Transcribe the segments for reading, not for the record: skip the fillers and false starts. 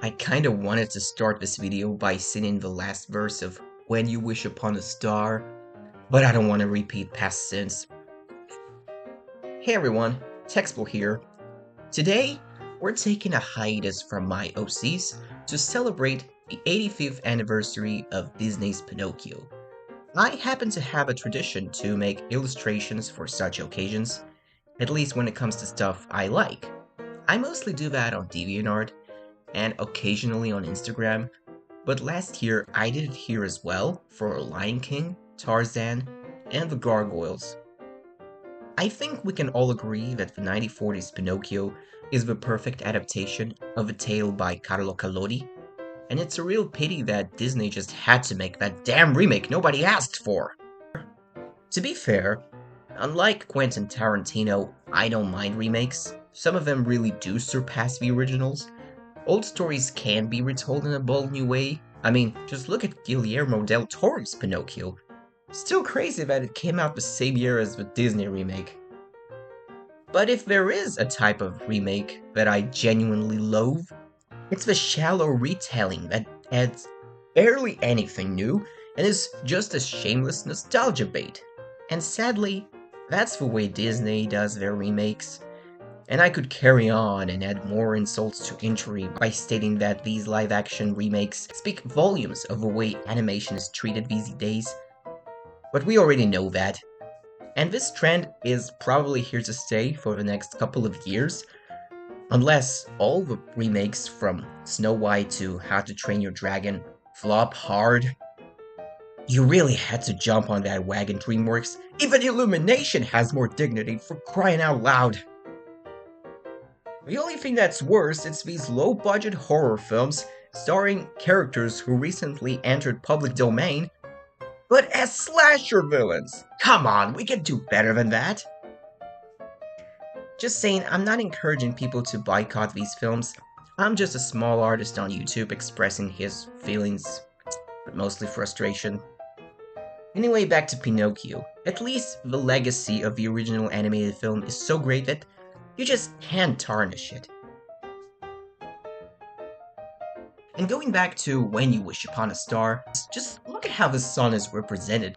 I kinda wanted to start this video by singing the last verse of When You Wish Upon a Star, but I don't want to repeat past sins. Hey everyone, Textbook here. Today, we're taking a hiatus from my OCs to celebrate the 85th anniversary of Disney's Pinocchio. I happen to have a tradition to make illustrations for such occasions, at least when it comes to stuff I like. I mostly do that on DeviantArt and occasionally on Instagram, but last year I did it here as well for Lion King, Tarzan, and the Gargoyles. I think we can all agree that the 1940s Pinocchio is the perfect adaptation of a tale by Carlo Collodi, and it's a real pity that Disney just had to make that damn remake nobody asked for. To be fair, unlike Quentin Tarantino, I don't mind remakes. Some of them really do surpass the originals. Old stories can be retold in a bold new way. I mean, just look at Guillermo del Toro's Pinocchio. Still crazy that it came out the same year as the Disney remake. But if there is a type of remake that I genuinely loathe, it's the shallow retelling that adds barely anything new and is just a shameless nostalgia bait. And sadly, that's the way Disney does their remakes. And I could carry on and add more insults to injury by stating that these live-action remakes speak volumes of the way animation is treated these days. But we already know that. And this trend is probably here to stay for the next couple of years, unless all the remakes from Snow White to How to Train Your Dragon flop hard. You really had to jump on that wagon, DreamWorks. Even Illumination has more dignity, for crying out loud. The only thing that's worse is these low-budget horror films starring characters who recently entered public domain, but as slasher villains. Come on, we can do better than that. Just saying, I'm not encouraging people to boycott these films. I'm just a small artist on YouTube expressing his feelings, but mostly frustration. Anyway, back to Pinocchio. At least the legacy of the original animated film is so great that you just can't tarnish it. And going back to When You Wish Upon a Star, just look at how the sun is represented.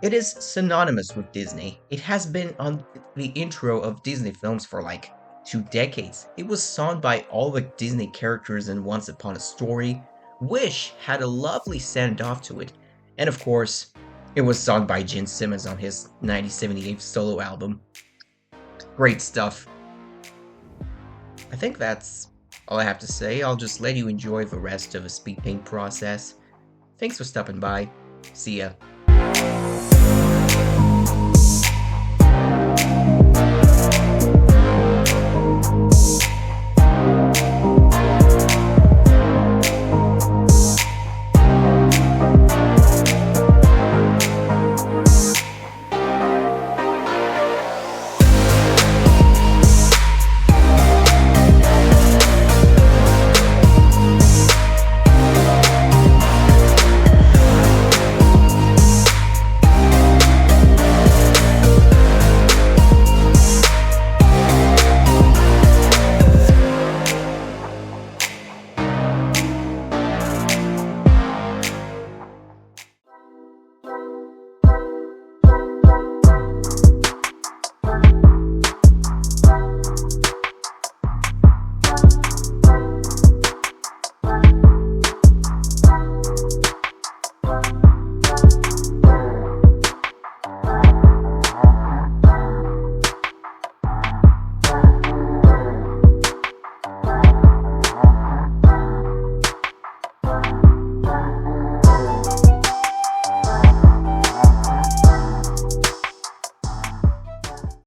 It is synonymous with Disney. It has been on the intro of Disney films for like 2 decades. It was sung by all the Disney characters in Once Upon a Story. Wish had a lovely send-off to it. And of course, it was sung by Gene Simmons on his 1978 solo album. Great stuff. I think that's all I have to say. I'll just let you enjoy the rest of the Speedpaint process. Thanks for stopping by. See ya.